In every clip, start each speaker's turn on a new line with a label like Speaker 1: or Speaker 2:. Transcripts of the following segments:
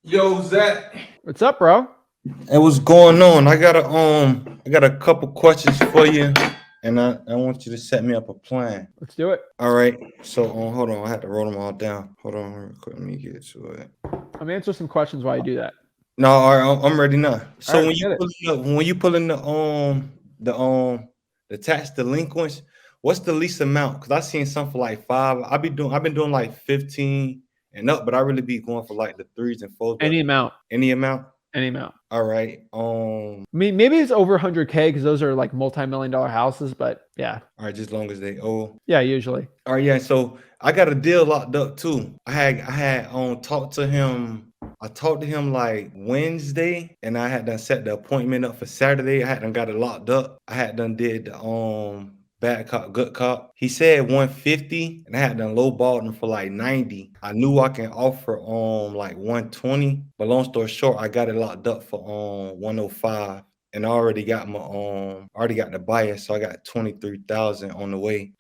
Speaker 1: Yo, Zach.
Speaker 2: What's up, bro?
Speaker 3: Hey, what's going on? I got a couple questions for you, and I want you to set me up a plan.
Speaker 2: Let's do it.
Speaker 3: All right. So hold on, I had to roll them all down. Hold on, real quick, let me get to it.
Speaker 2: I'm gonna answer some questions while you do that.
Speaker 3: No, all right, I'm ready now.
Speaker 2: All
Speaker 3: So
Speaker 2: right,
Speaker 3: when
Speaker 2: let's
Speaker 3: you
Speaker 2: get it.
Speaker 3: pull in the tax delinquents, what's the least amount? Because I seen some for like five. I've been doing like 15 and up, but I really be going for like the threes and fours. But
Speaker 2: Any amount.
Speaker 3: any amount.
Speaker 2: Any amount.
Speaker 3: All right.
Speaker 2: I mean, maybe it's over 100K because those are like multi-million-dollar houses, but yeah.
Speaker 3: All right, just as long as they owe.
Speaker 2: Yeah, usually.
Speaker 3: All right, yeah. So I got a deal locked up too. I had talked to him. I talked to him like Wednesday, and I had done set the appointment up for Saturday. I had done got it locked up. I had done did the bad cop, good cop. He said 150, and I had done lowballed him for like 90. I knew I can offer like 120, but long story short, I got it locked up for 105. And I already got the buyer, so I got 23,000 on the way.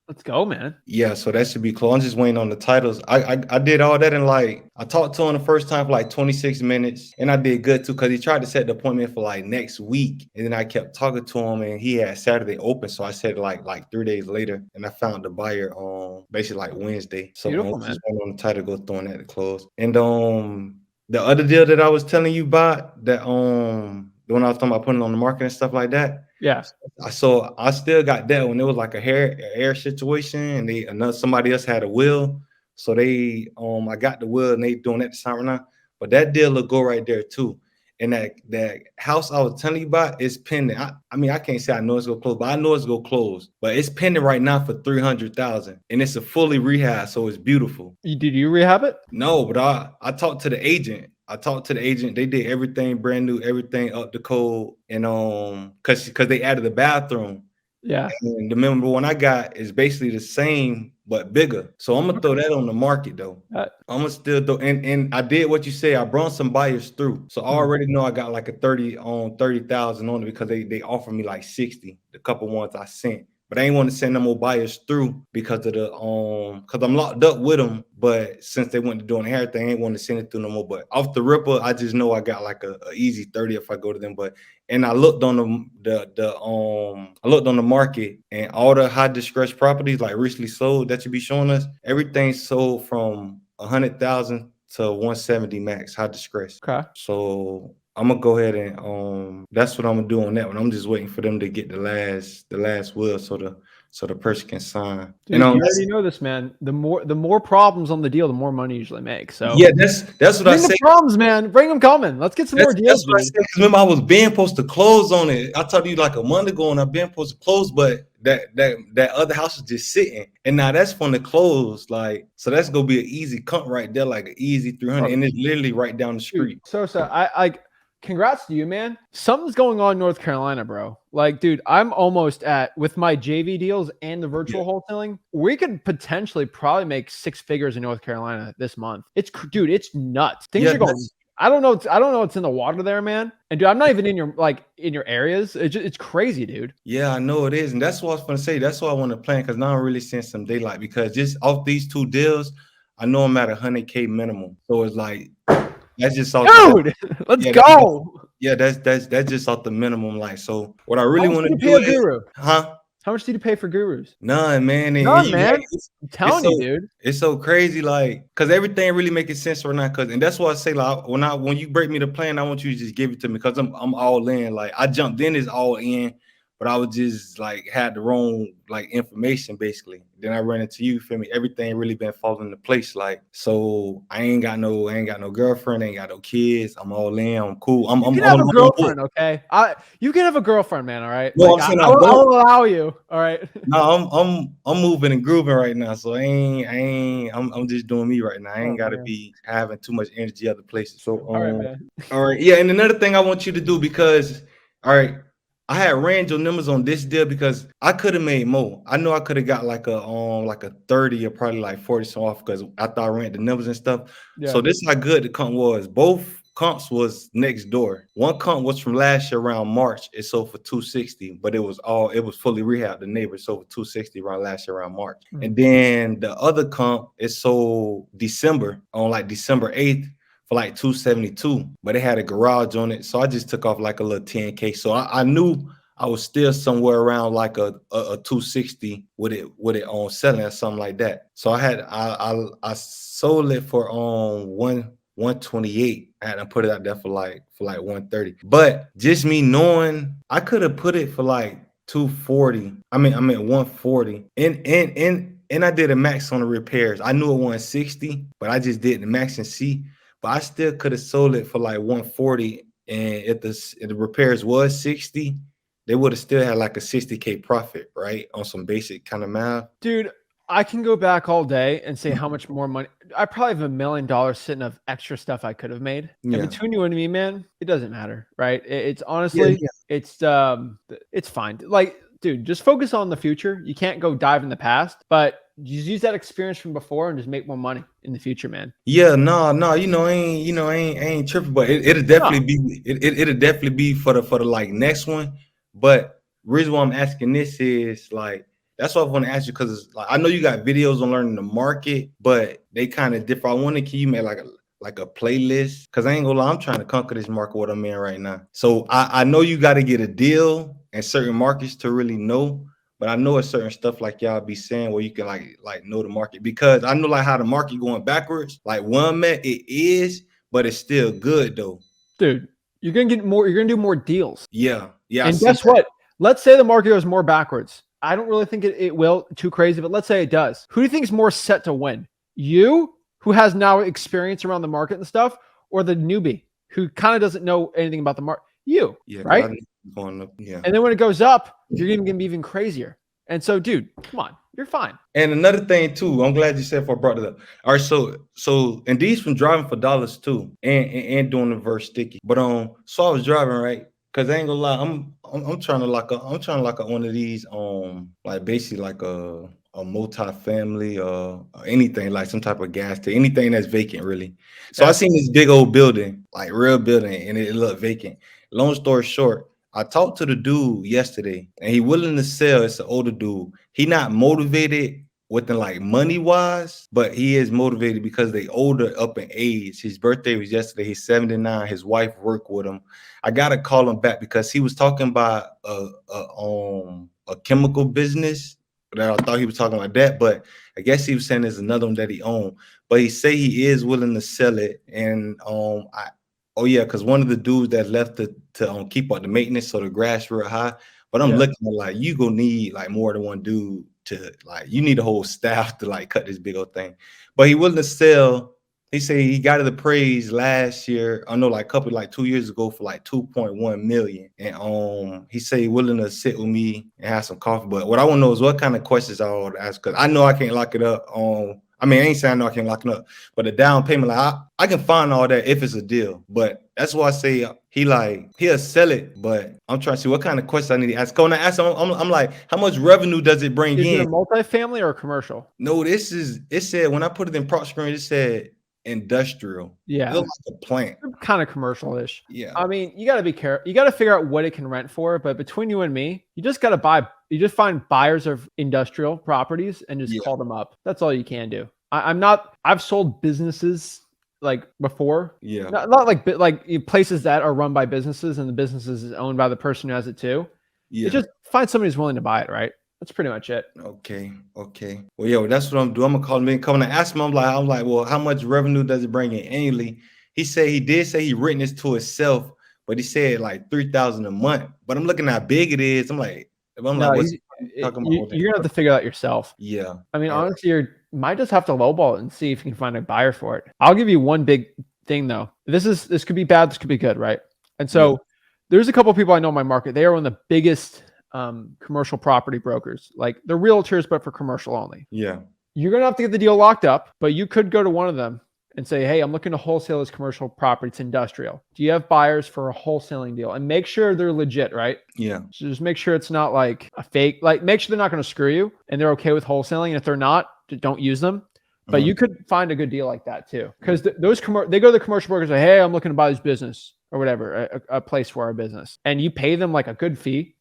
Speaker 2: Let's go, man.
Speaker 3: Yeah, so that should be close. I'm just waiting on the titles. I did all that in like I talked to him the first time for like 26 minutes, and I did good too because he tried to set the appointment for like next week, and then I kept talking to him, and he had Saturday open, so I said like 3 days later, and I found the buyer on basically like Wednesday. So
Speaker 2: Beautiful,
Speaker 3: just
Speaker 2: man.
Speaker 3: waiting on the title to go throwing that to close. And the other deal that I was telling you about, that the one I was talking about putting on the market and stuff like that.
Speaker 2: Yeah.
Speaker 3: So I still got that one. It was like a air situation, and somebody else had a will. So I got the will, and they doing that this time right now. But that deal will go right there too. And that house I was telling you about is pending. I mean, I can't say I know it's gonna close, but I know it's gonna close. But it's pending right now for 300,000, and it's a fully rehab, so it's beautiful.
Speaker 2: Did you rehab it?
Speaker 3: No, but I talked to the agent. They did everything brand new, everything up to code, and because they added the bathroom.
Speaker 2: Yeah.
Speaker 3: And the member one I got is basically the same but bigger. So I'm gonna throw that on the market though. I'm gonna still throw, and I did what you say. I brought some buyers through, so I already know I got like a 30,000 on it because they offered me like 60. The couple ones I sent. But I ain't want to send no more buyers through because of the because I'm locked up with them. But since they went to doing the hair thing, I ain't want to send it through no more. But off the ripper, I just know I got like a easy 30 if I go to them. But and I looked on the market, and all the high distress properties like recently sold that you be showing us, everything sold from 100,000 to 170 max high distress.
Speaker 2: Okay.
Speaker 3: So I'm gonna go ahead and that's what I'm gonna do on that one. I'm just waiting for them to get the last will so the person can sign.
Speaker 2: Dude, you already know this, man. The more problems on the deal, the more money you usually make. So
Speaker 3: yeah, that's what I
Speaker 2: bring
Speaker 3: said.
Speaker 2: the problems, man. Bring them coming. Let's get some more deals.
Speaker 3: That's what I said. 'Cause remember, I was being supposed to close on it. I told you like a month ago, and I've been supposed to close, but that other house is just sitting, and now that's from the close. Like, so that's gonna be an easy cut right there, like an easy 300, and it's literally right down the street.
Speaker 2: Dude, so I congrats to you, man. Something's going on in North Carolina, bro. Like, dude, I'm almost with my JV deals and the virtual wholesaling. We could potentially probably make 6 figures in North Carolina this month. It's nuts. Things are going. I don't know what's in the water there, man. And dude, I'm not even in your areas. It's crazy, dude.
Speaker 3: Yeah, I know it is, and that's what I was gonna say. That's why I want to plan because now I'm really seeing some daylight because just off these 2 deals, I know I'm at 100K minimum. So it's like. That's just off
Speaker 2: dude. Let's go.
Speaker 3: That's just off the minimum. Like, so what I really want to do
Speaker 2: is, Guru?
Speaker 3: Huh?
Speaker 2: How much did you pay for gurus?
Speaker 3: None, man.
Speaker 2: None, man. I'm telling you, dude.
Speaker 3: It's so crazy, like, cause everything really making sense right now. And that's why I say, like, when you break me the plan, I want you to just give it to me, cause I'm all in. Like, I jumped in as all in, but I was just like had the wrong like information basically. Then I ran into you, feel me? Everything really been falling into place. Like, so I ain't got no girlfriend, ain't got no kids. I'm all in. I'm cool.
Speaker 2: You can have a girlfriend, okay? You can have a girlfriend, man. All right.
Speaker 3: No, like,
Speaker 2: I'll allow you. All right.
Speaker 3: No, I'm moving and grooving right now. So I'm just doing me right now. I ain't gotta be having too much energy other places. So
Speaker 2: all right, man.
Speaker 3: All right, yeah. And another thing I want you to do because I had ran your numbers on this deal because I could have made more. I know I could have got like a 30 or probably like 40 some off because after I ran the numbers and stuff. Yeah. So this is how good the comp was. Both comps was next door. One comp was from last year around March. It sold for 260, but it was fully rehabbed. The neighbor sold for 260 around last year around March. Mm-hmm. And then the other comp it sold December on like December 8th. for like 272, but it had a garage on it. So I just took off like a little 10K. So I knew I was still somewhere around like a 260 with it on selling or something like that. So I sold it for 128. I had to put it out there for like 130. But just me knowing I could have put it for like 240. I mean 140. And I did a max on the repairs. I knew it 160, but I just did the max and see. But I still could have sold it for like 140. And if the repairs was 60, they would have still had like a 60K profit, right? On some basic kind of math.
Speaker 2: Dude, I can go back all day and say how much more money. I probably have $1 million sitting of extra stuff I could have made. And
Speaker 3: Yeah.
Speaker 2: between you and me, man, it doesn't matter, right? It's
Speaker 3: Yeah,
Speaker 2: honestly,
Speaker 3: yeah.
Speaker 2: it's fine. Like, dude, just focus on the future. You can't go dive in the past, but just use that experience from before and just make more money in the future, man.
Speaker 3: Yeah, no, I ain't tripping, but it'll
Speaker 2: No,
Speaker 3: definitely be it'll definitely be for the like next one. But reason why I'm asking this is like that's what I want to ask you because like I know you got videos on learning the market, but they kind of differ. I wonder can you make like a playlist? Because I ain't gonna lie, I'm trying to conquer this market what I'm in right now. So I know you got to get a deal in certain markets to really know. But I know it's certain stuff like y'all be saying where you can like know the market because I know like how the market going backwards. Like one met it is, but it's still good though.
Speaker 2: dude, you're going to get more, you're going to do more deals.
Speaker 3: Yeah, yeah, I
Speaker 2: And
Speaker 3: see
Speaker 2: guess
Speaker 3: that.
Speaker 2: what? Let's say the market goes more backwards. I don't really think it will too crazy, but let's say it does. Who do you think is more set to win? You, who has now experience around the market and stuff, or the newbie who kind of doesn't know anything about the market? You,
Speaker 3: Yeah, because
Speaker 2: right?
Speaker 3: I need going up. Yeah.
Speaker 2: And then when it goes up, you're even going to be even crazier. And so, dude, come on, you're fine.
Speaker 3: And another thing too, I'm glad you said before I brought it up. All right, so and these from driving for dollars too, and doing the verse sticky. But so I was driving right because I ain't gonna lie, I'm trying to lock up one of these like basically like a multi-family or anything like some type of gas station, anything that's vacant really. So I
Speaker 2: Yeah.
Speaker 3: seen this big old building, like real building, and it looked vacant. Long story short, I talked to the dude yesterday, and he willing to sell. It's an older dude. He not motivated within like money wise, but he is motivated because they older up in age. His birthday was yesterday. He's 79. His wife worked with him. I gotta call him back because he was talking about a chemical business that I thought he was talking about that, but I guess he was saying there's another one that he owned. But he say he is willing to sell it, and oh yeah, because one of the dudes that left to keep up the maintenance, so the grass real high. But I'm
Speaker 2: Yeah.
Speaker 3: looking at like you gonna need like more than one dude to like you need a whole staff to like cut this big old thing. But he willing to sell. He said he got it appraised last year. I know like a couple like 2 years ago for like 2.1 million. And he said he willing to sit with me and have some coffee. But what I want to know is what kind of questions I ought to ask because I know I can't lock it up on. I mean, I ain't saying I know I can't lock it up, but the down payment, like I can find all that if it's a deal. But that's why I say he'll sell it. But I'm trying to see what kind of questions I need to ask. When I ask him, I'm like, how much revenue does it bring
Speaker 2: Is it
Speaker 3: in?
Speaker 2: a multifamily or a commercial?
Speaker 3: No, it said when I put it in prop screen, it said industrial. It
Speaker 2: Yeah.
Speaker 3: looked like a plant.
Speaker 2: Kind of commercial-ish.
Speaker 3: Yeah.
Speaker 2: I mean, you got to be careful. You got to figure out what it can rent for. But between you and me, you just got to buy. You just find buyers of industrial properties and just
Speaker 3: Yeah.
Speaker 2: call them up. That's all you can do. I'm not. I've sold businesses like before.
Speaker 3: Yeah.
Speaker 2: Not like places that are run by businesses and the businesses is owned by the person who has it too.
Speaker 3: Yeah.
Speaker 2: You just find somebody who's willing to buy it, right? That's pretty much it.
Speaker 3: Okay. Well, yeah, that's what I'm doing. I'm gonna call him in, coming to ask him. I'm like, well, how much revenue does it bring in annually? He did say he written this to himself, but he said like 3,000 a month. But I'm looking how big it is. I'm like,
Speaker 2: No,
Speaker 3: what's talking about?
Speaker 2: you're gonna have to figure it out yourself.
Speaker 3: Yeah.
Speaker 2: I mean,
Speaker 3: All right.
Speaker 2: honestly, you might just have to lowball it and see if you can find a buyer for it. I'll give you one big thing though. This could be bad, this could be good, right? And so there's a couple of people I know in my market. They are one of the biggest commercial property brokers. Like they're realtors, but for commercial only.
Speaker 3: Yeah.
Speaker 2: You're gonna have to get the deal locked up, but you could go to one of them and say, "Hey, I'm looking to wholesale this commercial property. It's industrial. Do you have buyers for a wholesaling deal?" And make sure they're legit, right?
Speaker 3: Yeah.
Speaker 2: So just make sure it's not like a fake. Like make sure they're not going to screw you and they're okay with wholesaling. And if they're not, don't use them. But you could find a good deal like that too, because they go to the commercial brokers and say, "Hey, I'm looking to buy this business or whatever, a place for our business," and you pay them like a good fee.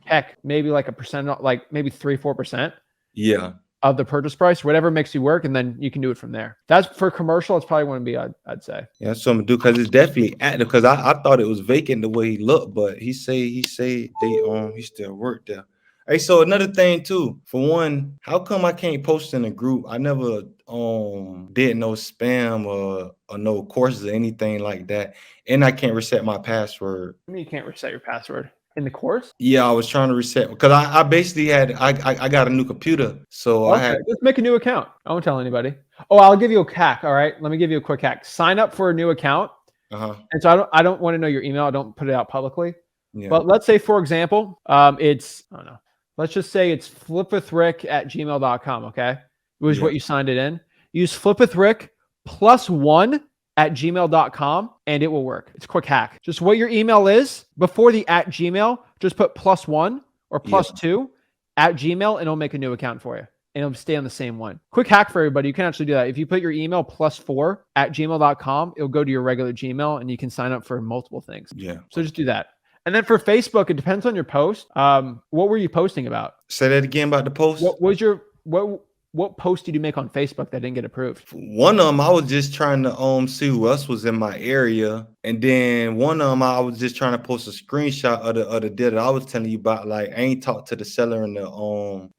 Speaker 2: Heck, maybe like a percent, like maybe 3-4%.
Speaker 3: Yeah.
Speaker 2: of the purchase price, whatever makes you work, and then you can do it from there. That's for commercial. It's probably going to be, I'd say.
Speaker 3: Yeah, that's what I'm gonna do because it's definitely active. Because I thought it was vacant the way he looked, but he say they he still worked there. Hey, so another thing too. For one, how come I can't post in a group? I never did no spam or no courses or anything like that, and I can't reset my password.
Speaker 2: I mean, you can't reset your password in the course.
Speaker 3: Yeah, I was trying to reset because I basically had I got a new computer, so I
Speaker 2: Okay,
Speaker 3: had
Speaker 2: just make a new account. I won't tell anybody. Oh, I'll give you a hack. All right, let me give you a quick hack. Sign up for a new account. And so I don't want to know your email. I don't put it out publicly.
Speaker 3: yeah
Speaker 2: But let's say, for example, it's, I don't know. Let's just say it's flipwithrick@gmail.com. Okay, it was
Speaker 3: Yeah.
Speaker 2: what you signed it in. Use flipwithrick+1@gmail.com and it will work. It's a quick hack. Just what your email is before the @gmail. Just put +1 or +2 at Gmail, and it'll make a new account for you. And it'll stay on the same one. Quick hack for everybody. You can actually do that. If you put your email +4@gmail.com, it'll go to your regular Gmail and you can sign up for multiple things.
Speaker 3: Yeah.
Speaker 2: So just do that. And then for Facebook, it depends on your post. What were you posting about?
Speaker 3: Say that again about the post.
Speaker 2: What was your what post did you make on Facebook that didn't get approved?
Speaker 3: One of them, I was just trying to see who else was in my area, and then one of them, I was just trying to post a screenshot of the deal that I was telling you about. Like, I ain't talked to the seller in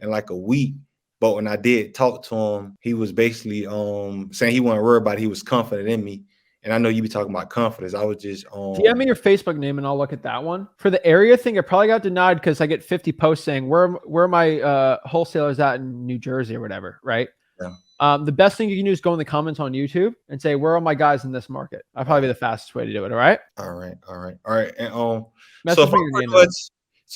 Speaker 3: like a week, but when I did talk to him, he was basically saying he wasn't worried about it. He was confident in me. And I know you be talking about confidence. I was just
Speaker 2: DM me your Facebook name and I'll look at that one. For the area thing, I probably got denied because I get 50 posts saying where are my wholesalers at in New Jersey or whatever, right?
Speaker 3: Yeah.
Speaker 2: The best thing you can do is go in the comments on YouTube and say, where are my guys in this market? That'd probably be the fastest way to do it. All right.
Speaker 3: All right. And so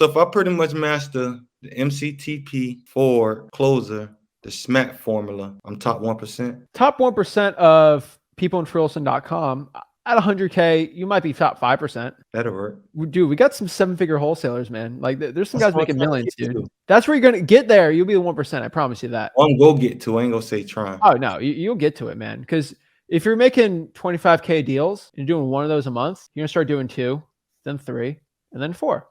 Speaker 3: if I pretty much master the MCTP for closer, the SMAC formula, I'm top 1%.
Speaker 2: Top 1% of people in freelisten.com at 100K, you might be top 5%.
Speaker 3: That'll work.
Speaker 2: Dude, we got some 7-figure wholesalers, man. Like there's some
Speaker 3: That's
Speaker 2: guys making millions, dude.
Speaker 3: to.
Speaker 2: That's where you're going to get there. You'll be the 1%. I promise you that.
Speaker 3: I'm going to get to. I ain't going to say trying.
Speaker 2: Oh, no, you'll get to it, man. Because if you're making 25K deals and you're doing one of those a month, you're going to start doing 2, then 3, and then 4.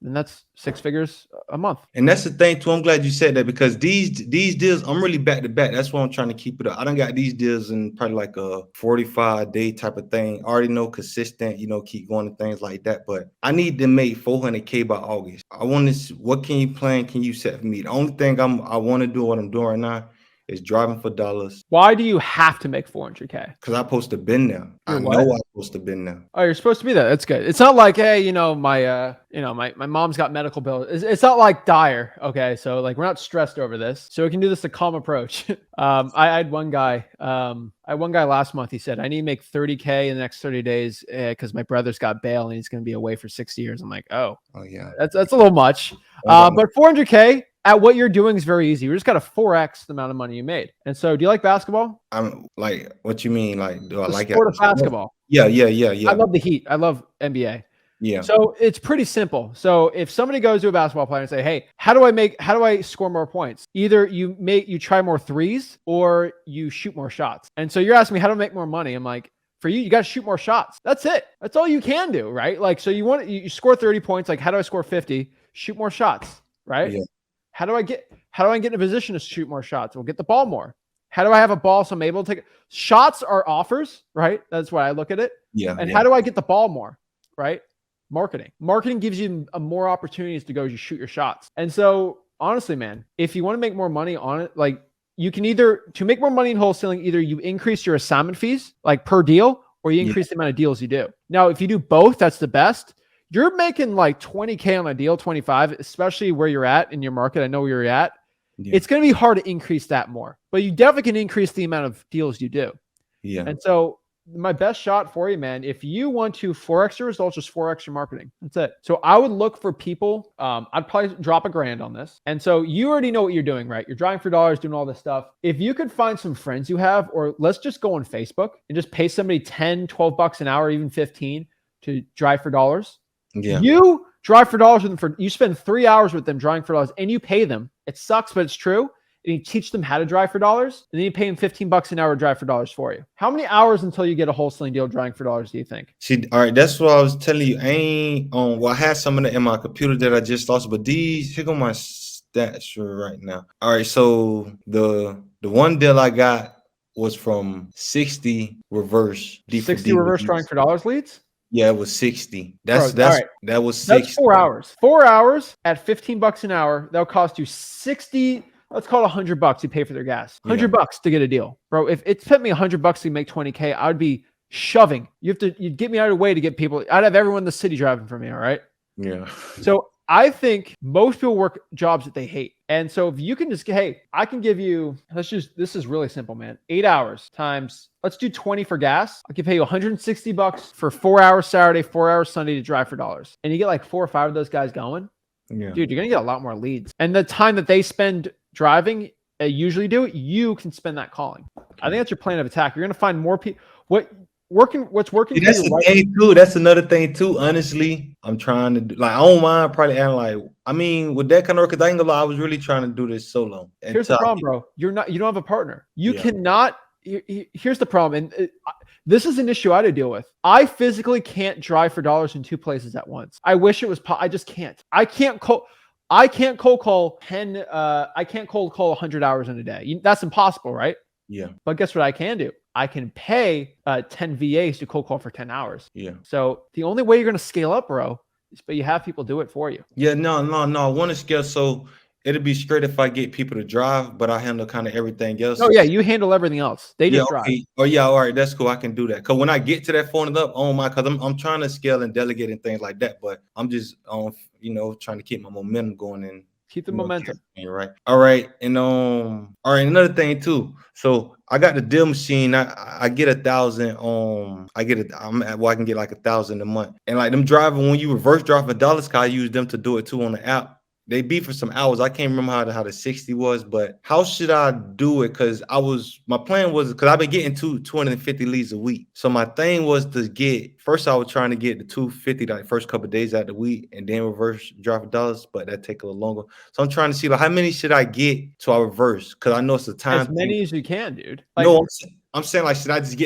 Speaker 2: And that's 6 figures a month.
Speaker 3: And that's the thing too. I'm glad you said that because these deals, I'm really back to back. That's why I'm trying to keep it up. I done got these deals in probably like a 45-day type of thing. I already know consistent, keep going and things like that. But I need to make 400K by August. I want to. What can you set for me? The only thing I want to do, what I'm doing right now, is driving for dollars.
Speaker 2: Why do you have to make 400K?
Speaker 3: Because I'm supposed to been there. I know I'm supposed to been there.
Speaker 2: Oh, you're supposed to be there. That's good. It's not like, hey, my mom's got medical bills. It's not like dire. Okay, so like we're not stressed over this. So we can do this a calm approach. I had one guy. Last month. He said, I need to make 30K in the next 30 days because my brother's got bail and he's going to be away for 60 years. I'm like, oh yeah, that's a little much. But 400K. At what you're doing is very easy. You just got to 4x the amount of money you made. And so, do you like basketball?
Speaker 3: I'm like, what you mean? Like, do I like it?
Speaker 2: Sport of basketball?
Speaker 3: Yeah.
Speaker 2: I love the Heat. I love NBA.
Speaker 3: Yeah.
Speaker 2: So it's pretty simple. So if somebody goes to a basketball player and say, hey, how do I score more points? Either you try more threes or you shoot more shots. And so you're asking me how to make more money. I'm like, for you got to shoot more shots. That's it. That's all you can do, right? Like, so you score 30 points. Like, how do I score 50? Shoot more shots, right? Yeah. How do I get in a position to shoot more shots? We'll get the ball more. How do I have a ball so I'm able to take shots are offers, right? That's why I look at it.
Speaker 3: Yeah.
Speaker 2: And how do I get the ball more, right? Marketing gives you more opportunities to go shoot your shots. And so honestly, man, if you want to make more money on it, like you can to make more money in wholesaling, either you increase your assignment fees like per deal, or you increase the amount of deals you do. Now, if you do both, that's the best. You're making like 20K on a deal, 25, especially where you're at in your market. I know where you're at. Yeah. It's going to be hard to increase that more, but you definitely can increase the amount of deals you do.
Speaker 3: Yeah.
Speaker 2: And so my best shot for you, man, if you want to 4x your results, just 4x your marketing. That's it. So I would look for people. I'd probably drop $1,000 on this. And so you already know what you're doing, right? You're driving for dollars, doing all this stuff. If you could find some friends you have, or let's just go on Facebook and just pay somebody 10, 12 bucks an hour, even 15 to drive for dollars.
Speaker 3: Yeah.
Speaker 2: You drive for dollars with them you spend 3 hours with them driving for dollars and you pay them. It sucks, but it's true. And you teach them how to drive for dollars, and then you pay them 15 bucks an hour to drive for dollars for you. How many hours until you get a wholesaling deal driving for dollars do you think?
Speaker 3: See, all right, that's what I was telling you. I had some of that in my computer that I just lost, but here go my stats right now. All right, so the one deal I got was from 60 reverse D for
Speaker 2: 60
Speaker 3: D
Speaker 2: reverse drawing
Speaker 3: leads.
Speaker 2: for dollars leads?
Speaker 3: Yeah, it was 60.
Speaker 2: Bro, all right.
Speaker 3: That was
Speaker 2: That's
Speaker 3: 60.
Speaker 2: 4 hours. 4 hours at $15 an hour. That'll cost you 60. Let's call it $100 you pay for their gas.
Speaker 3: Yeah.
Speaker 2: $100 to get a deal. Bro, if it took me $100 to make 20K, I would be shoving. You'd get me out of the way to get people. I'd have everyone in the city driving for me, all right?
Speaker 3: Yeah.
Speaker 2: So I think most people work jobs that they hate. And so if you can just, hey, I can give you, this is really simple, man. 8 hours times, let's do 20 for gas. I can pay you $160 for 4 hours Saturday, 4 hours Sunday to drive for dollars. And you get like 4 or 5 of those guys going.
Speaker 3: Yeah.
Speaker 2: Dude, you're going to get a lot more leads. And the time that they spend driving, usually do it, you can spend that calling. I think that's your plan of attack. You're going to find more people. What's working
Speaker 3: See, that's the thing too. That's another thing too. Honestly, I'm trying to do, like, I don't mind probably adding, like, I mean, with that kind of work, because I ain't gonna lie, I was really trying to do this solo.
Speaker 2: Here's the problem, bro. You don't have a partner. You cannot. Here's the problem, and this is an issue I had to deal with. I physically can't drive for dollars in 2 places at once. I wish it was. I just can't. I can't cold call 10. I can't cold call 100 hours in a day. That's impossible, right?
Speaker 3: Yeah.
Speaker 2: But guess what I can do? I can pay 10 VAs to cold call for 10 hours.
Speaker 3: Yeah.
Speaker 2: So the only way you're going to scale up, bro, is but you have people do it for you.
Speaker 3: Yeah. No. I want to scale. So it'll be straight if I get people to drive, but I handle kind of everything else.
Speaker 2: Oh yeah, you handle everything else. They just drive.
Speaker 3: Okay. Oh yeah. All right. That's cool. I can do that. Cause when I get to that phone up, oh my, cause I'm trying to scale and delegate and things like that. But I'm just trying to keep my momentum going and
Speaker 2: keep the momentum.
Speaker 3: Right. All right. And all right, another thing too. So I got the deal machine. I get 1,000. I can get like 1,000 a month. And like them driving, when you reverse drive for dollars, I use them to do it too on the app. They be for some hours. I can't remember how the 60 was, but how should I do it? Because my plan was, because I've been getting 250 leads a week. So my thing was to first I was trying to get the 250 like first couple of days out of the week and then reverse drive for dollars, but that take a little longer. So I'm trying to see, like, how many should I get to reverse? Because I know it's a time.
Speaker 2: As many as you can, dude. Like,
Speaker 3: no, I'm saying, like, should I just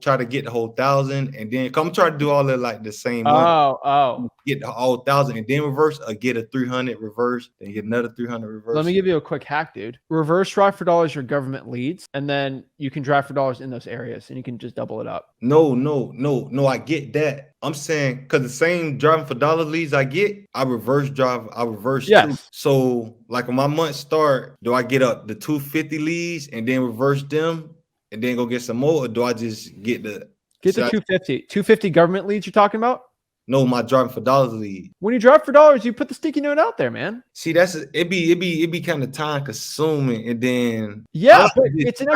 Speaker 3: try to get the whole 1,000 and then come try to do all that like the same month? Get the whole 1,000 and then reverse, or get a 300 reverse, then get another 300 reverse.
Speaker 2: Let me give you a quick hack, dude. Reverse drive for dollars your government leads, and then you can drive for dollars in those areas, and you can just double it up.
Speaker 3: No, I get that. I'm saying, because the same driving for dollar leads I get, I reverse
Speaker 2: yes.
Speaker 3: too. So like when my month start, do I get up the 250 leads and then reverse them and then go get some more, or do I just get the
Speaker 2: 250 government leads you're talking about?
Speaker 3: No, my driving for dollars lead.
Speaker 2: When you drive for dollars, you put the sticky note out there, man.
Speaker 3: See, it be kind of time consuming, and then
Speaker 2: but it's an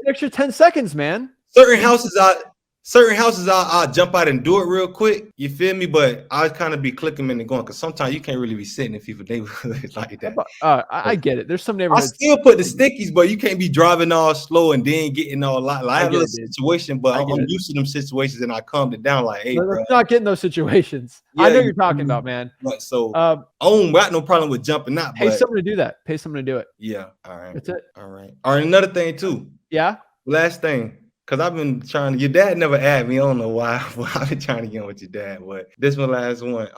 Speaker 2: extra 10 seconds, man.
Speaker 3: Certain houses I'll jump out and do it real quick. You feel me? But I kind of be clicking them and going, because sometimes you can't really be sitting in people neighborhoods like that.
Speaker 2: I get it. There's some neighborhoods.
Speaker 3: I still put the stickies, but you can't be driving all slow and then getting all lot. Like, I have a situation, but I'm used to them situations, and I calmed it down. Like, hey, bro,
Speaker 2: let's not get in those situations. Yeah, I know you're talking about, man.
Speaker 3: So I don't got no problem with jumping out.
Speaker 2: Pay someone to do that. Pay someone to do it.
Speaker 3: Yeah. All right.
Speaker 2: That's it.
Speaker 3: All right. Another thing too.
Speaker 2: Yeah.
Speaker 3: Last thing. Because I've been trying to, your dad never asked me. I don't know why. I've been trying to get on with your dad, but this one last one.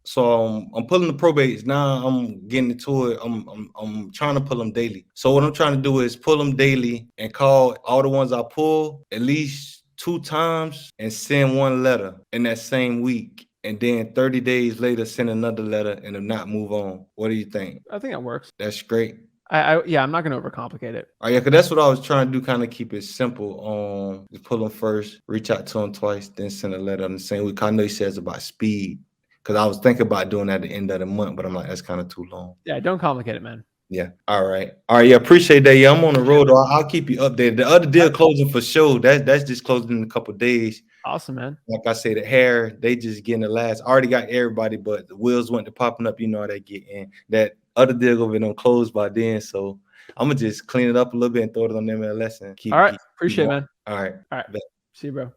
Speaker 3: So I'm pulling the probates now. I'm getting into it. I'm trying to pull them daily. So what I'm trying to do is pull them daily and call all the ones I pull at least 2 times and send 1 letter in that same week. And then 30 days later, send another letter and if not, move on. What do you think?
Speaker 2: I think that works.
Speaker 3: That's great.
Speaker 2: I'm not gonna overcomplicate it.
Speaker 3: Oh yeah, because that's what I was trying to do, kind of keep it simple. Just pull them first, reach out to them twice, then send a letter on the same week. I know he says about speed, because I was thinking about doing that at the end of the month, but I'm like, that's kind of too long.
Speaker 2: Yeah, don't complicate it, man.
Speaker 3: Yeah. All right. Yeah, appreciate that. Yeah, I'm on the road. I'll keep you updated. The other deal closing for sure. That's just closing in a couple of days.
Speaker 2: Awesome, man.
Speaker 3: Like I say, the hair, they just getting the last. I already got everybody, but the wheels went to popping up. You know how they get in. That other deal gonna be done closed by then. So I'm gonna just clean it up a little bit and throw it on MLS and keep.
Speaker 2: All right. Appreciate it, man.
Speaker 3: All right.
Speaker 2: See you, bro.